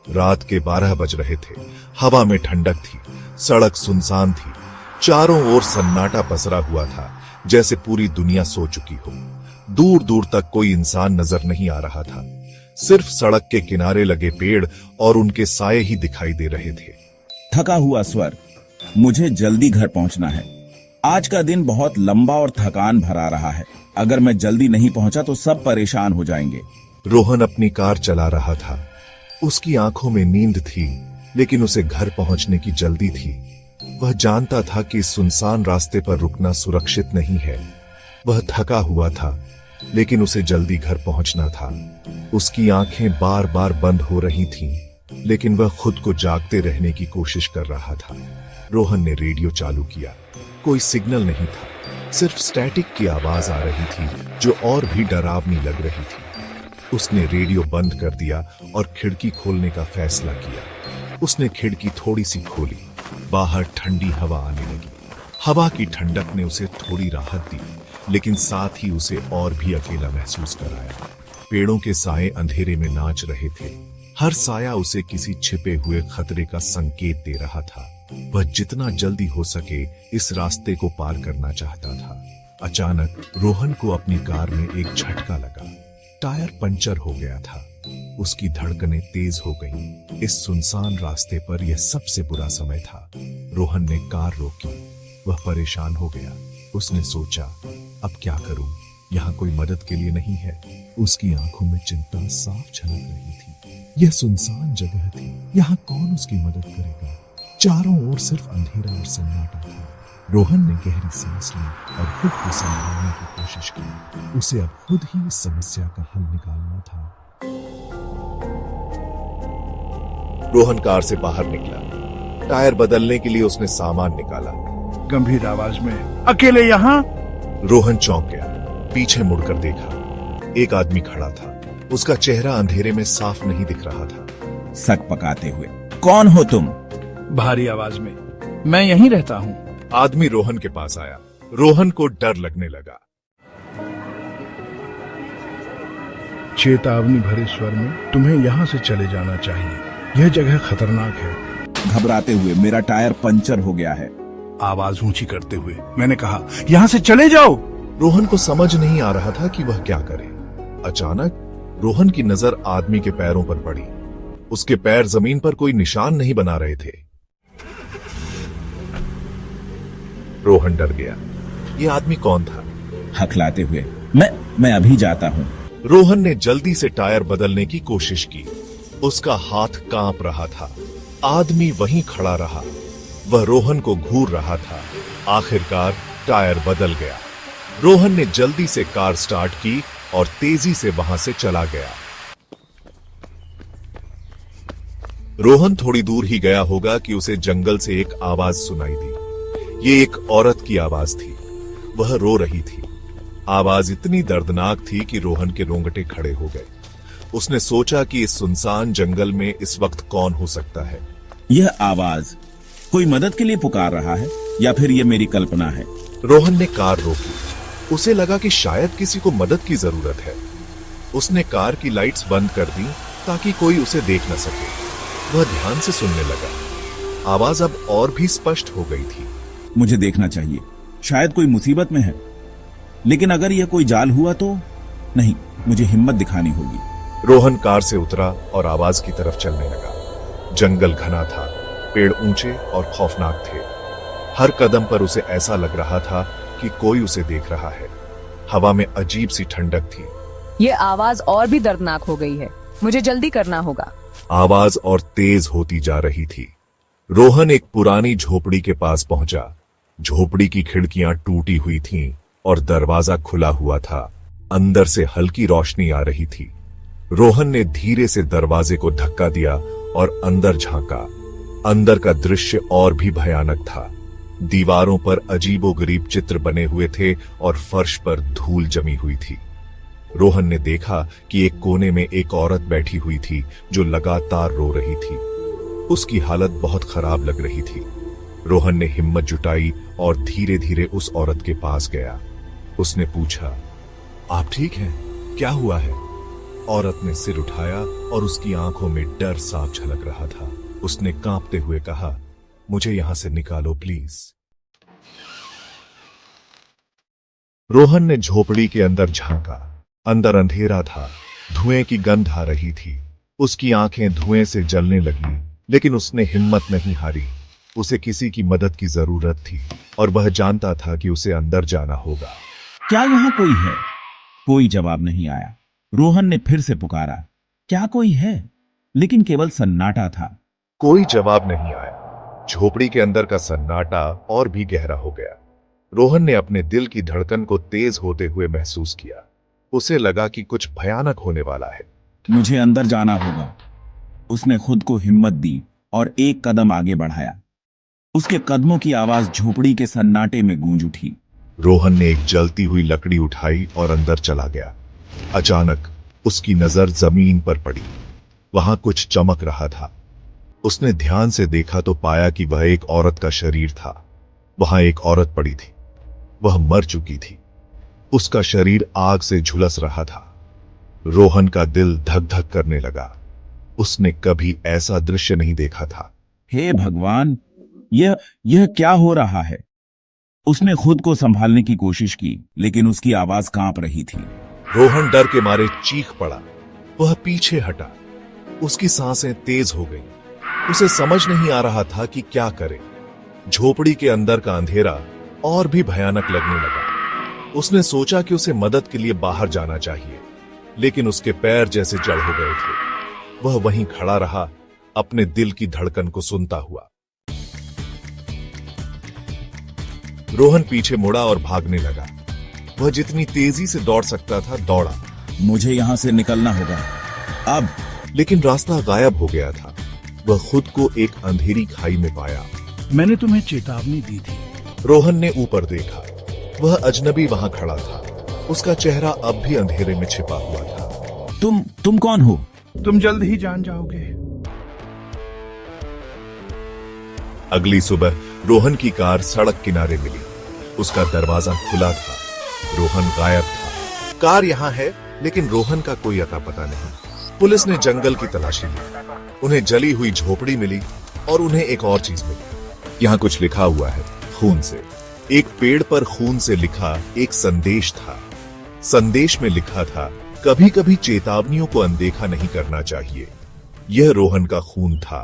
रात के 12 बज रहे थे। हवा में ठंडक थी, सड़क सुनसान थी, चारों ओर सन्नाटा पसरा हुआ था, जैसे पूरी दुनिया सो चुकी हो। दूर दूर तक कोई इंसान नजर नहीं आ रहा था, सिर्फ सड़क के किनारे लगे पेड़ और उनके साए ही दिखाई दे रहे थे। थका हुआ स्वर, मुझे जल्दी घर पहुंचना है। आज का दिन बहुत लंबा और थकान भरा रहा है। अगर मैं जल्दी नहीं पहुंचा तो सब परेशान हो जाएंगे। रोहन अपनी कार चला रहा था। उसकी आंखों में नींद थी, लेकिन उसे घर पहुंचने की जल्दी थी। वह जानता था कि सुनसान रास्ते पर रुकना सुरक्षित नहीं है। वह थका हुआ था, लेकिन उसे जल्दी घर पहुंचना था। उसकी आंखें बार बार बंद हो रही थीं, लेकिन वह खुद को जागते रहने की कोशिश कर रहा था। रोहन ने रेडियो चालू किया। कोई सिग्नल नहीं था, सिर्फ स्टैटिक की आवाज आ रही थी, जो और भी डरावनी लग रही थी। उसने रेडियो बंद कर दिया और खिड़की खोलने का फैसला किया। उसने खिड़की थोड़ी सी खोली। बाहर ठंडी हवा आने लगी। हवा की ठंडक ने उसे थोड़ी राहत दी, लेकिन साथ ही उसे और भी अकेला महसूस कराया। पेड़ों के साए अंधेरे में नाच रहे थे। हर साया उसे किसी छिपे हुए खतरे का संकेत दे रहा था। वह जितना जल्दी हो सके इस रास्ते को पार करना चाहता था। अचानक रोहन को अपनी कार में एक झटका लगा। टायर पंचर हो गया था। उसकी धड़कनें तेज हो गईं। इस सुनसान रास्ते पर यह सबसे बुरा समय था। रोहन ने कार रोकी। वह परेशान हो गया। उसने सोचा, अब क्या करूं? यहाँ कोई मदद के लिए नहीं है। उसकी आंखों में चिंता साफ झलक रही थी। यह सुनसान जगह थी, यहाँ कौन उसकी मदद करेगा? चारों ओर सिर्फ अंधेरा और सन्नाटा था। रोहन ने गहरी सांस ली और खुद को संभालने की कोशिश की। उसे अब खुद ही इस समस्या का हल निकालना था। रोहन कार से बाहर निकला। टायर बदलने के लिए उसने सामान निकाला। गंभीर आवाज में, अकेले यहाँ? रोहन चौंक गया। पीछे मुड़कर देखा। एक आदमी खड़ा था। उसका चेहरा अंधेरे में साफ नहीं दिख रहा था। सक पकाते हुए, कौन हो तुम? भारी आवाज में, मैं यहीं रहता हूँ। आदमी रोहन के पास आया। रोहन को डर लगने लगा। चेतावनी भरे स्वर में, तुम्हें यहाँ से चले जाना चाहिए। यह जगह खतरनाक है। घबराते हुए, मेरा टायर पंचर हो गया है। आवाज ऊंची करते हुए मैंने कहा, यहाँ से चले जाओ। रोहन को समझ नहीं आ रहा था कि वह क्या करे। अचानक रोहन की नजर आदमी के पैरों पर पड़ी। उसके पैर जमीन पर कोई निशान नहीं बना रहे थे। रोहन डर गया। यह आदमी कौन था? हकलाते हुए, मैं अभी जाता हूँ। रोहन ने जल्दी से टायर बदलने की कोशिश की। उसका हाथ कांप रहा था। आदमी वहीं खड़ा रहा। वह रोहन को घूर रहा था। आखिरकार टायर बदल गया। रोहन ने जल्दी से कार स्टार्ट की और तेजी से वहां से चला गया। रोहन थोड़ी दूर ही गया होगा कि उसे जंगल से एक आवाज सुनाई दी। ये एक औरत की आवाज थी। वह रो रही थी। आवाज इतनी दर्दनाक थी कि रोहन के रोंगटे खड़े हो गए। उसने सोचा कि इस सुनसान जंगल में इस वक्त कौन हो सकता है। यह आवाज कोई मदद के लिए पुकार रहा है या फिर यह मेरी कल्पना है? रोहन ने कार रोकी। उसे लगा कि शायद किसी को मदद की जरूरत है। उसने कार की लाइट्स बंद कर दी ताकि कोई उसे देख न सके। वह ध्यान से सुनने लगा। आवाज अब और भी स्पष्ट हो गई थी। मुझे देखना चाहिए, शायद कोई मुसीबत में है। लेकिन अगर यह कोई जाल हुआ तो? नहीं, मुझे हिम्मत दिखानी होगी। रोहन कार से उतरा और आवाज की तरफ चलने लगा। जंगल घना था, पेड़ ऊंचे और खौफनाक थे। हर कदम पर उसे ऐसा लग रहा था कि कोई उसे देख रहा है। हवा में अजीब सी ठंडक थी। ये आवाज और भी दर्दनाक हो गई है। मुझे जल्दी करना होगा। आवाज और तेज होती जा रही थी। रोहन एक पुरानी झोपड़ी के पास पहुंचा। झोपड़ी की खिड़कियां टूटी हुई थीं और दरवाजा खुला हुआ था। अंदर से हल्की रोशनी आ रही थी। रोहन ने धीरे से दरवाजे को धक्का दिया और अंदर झांका। अंदर का दृश्य और भी भयानक था। दीवारों पर अजीबोगरीब चित्र बने हुए थे और फर्श पर धूल जमी हुई थी। रोहन ने देखा कि एक कोने में एक औरत बैठी हुई थी जो लगातार रो रही थी। उसकी हालत बहुत खराब लग रही थी। रोहन ने हिम्मत जुटाई और धीरे धीरे उस औरत के पास गया। उसने पूछा, आप ठीक हैं? क्या हुआ है? औरत ने सिर उठाया और उसकी आंखों में डर साफ झलक रहा था। उसने कांपते हुए कहा, मुझे यहां से निकालो प्लीज। रोहन ने झोपड़ी के अंदर झांका। अंदर अंधेरा था, धुएं की गंध आ रही थी। उसकी आंखें धुएं से जलने लगी, लेकिन उसने हिम्मत नहीं हारी। उसे किसी की मदद की जरूरत थी और वह जानता था कि उसे अंदर जाना होगा। क्या यहाँ कोई है? कोई जवाब नहीं आया। रोहन ने फिर से पुकारा, क्या कोई है? लेकिन केवल सन्नाटा था। कोई जवाब नहीं आया। झोपड़ी के अंदर का सन्नाटा और भी गहरा हो गया। रोहन ने अपने दिल की धड़कन को तेज होते हुए महसूस किया। उसे लगा कि कुछ भयानक होने वाला है। मुझे अंदर जाना होगा। उसने खुद को हिम्मत दी और एक कदम आगे बढ़ाया। उसके कदमों की आवाज झोपड़ी के सन्नाटे में गूंज उठी। रोहन ने एक जलती हुई लकड़ी उठाई और अंदर चला गया। अचानक उसकी नजर जमीन पर पड़ी। वहां कुछ चमक रहा था। उसने ध्यान से देखा तो पाया कि वह एक औरत का शरीर था। वहां एक औरत पड़ी थी। वह मर चुकी थी। उसका शरीर आग से झुलस रहा था। रोहन का दिल धक धक करने लगा। उसने कभी ऐसा दृश्य नहीं देखा था। हे भगवान, यह क्या हो रहा है? उसने खुद को संभालने की कोशिश की, लेकिन उसकी आवाज कांप रही थी। रोहन डर के मारे चीख पड़ा। वह पीछे हटा। उसकी सांसें तेज हो गईं। उसे समझ नहीं आ रहा था कि क्या करे। झोपड़ी के अंदर का अंधेरा और भी भयानक लगने लगा। उसने सोचा कि उसे मदद के लिए बाहर जाना चाहिए, लेकिन उसके पैर जैसे जड़ हो गए थे। वह वहीं खड़ा रहा, अपने दिल की धड़कन को सुनता हुआ। रोहन पीछे मुड़ा और भागने लगा। वह जितनी तेजी से दौड़ सकता था दौड़ा, मुझे यहां से निकलना होगा अब। लेकिन रास्ता गायब हो गया था। वह खुद को एक अंधेरी खाई में पाया। मैंने तुम्हें चेतावनी दी थी। रोहन ने ऊपर देखा। वह अजनबी वहां खड़ा था। उसका चेहरा अब भी अंधेरे में छिपा हुआ था। तुम कौन हो? तुम जल्द ही जान जाओगे। अगली सुबह रोहन की कार सड़क किनारे मिली। उसका दरवाजा खुला था। रोहन गायब था। कार यहां है, लेकिन रोहन का कोई अता पता नहीं। पुलिस ने जंगल की तलाशी ली। उन्हें जली हुई झोपड़ी मिली और उन्हें एक और चीज मिली। यहां कुछ लिखा हुआ है, खून से। एक पेड़ पर खून से लिखा एक संदेश था। संदेश में लिखा था, कभी कभी चेतावनियों को अनदेखा नहीं करना चाहिए। यह रोहन का खून था।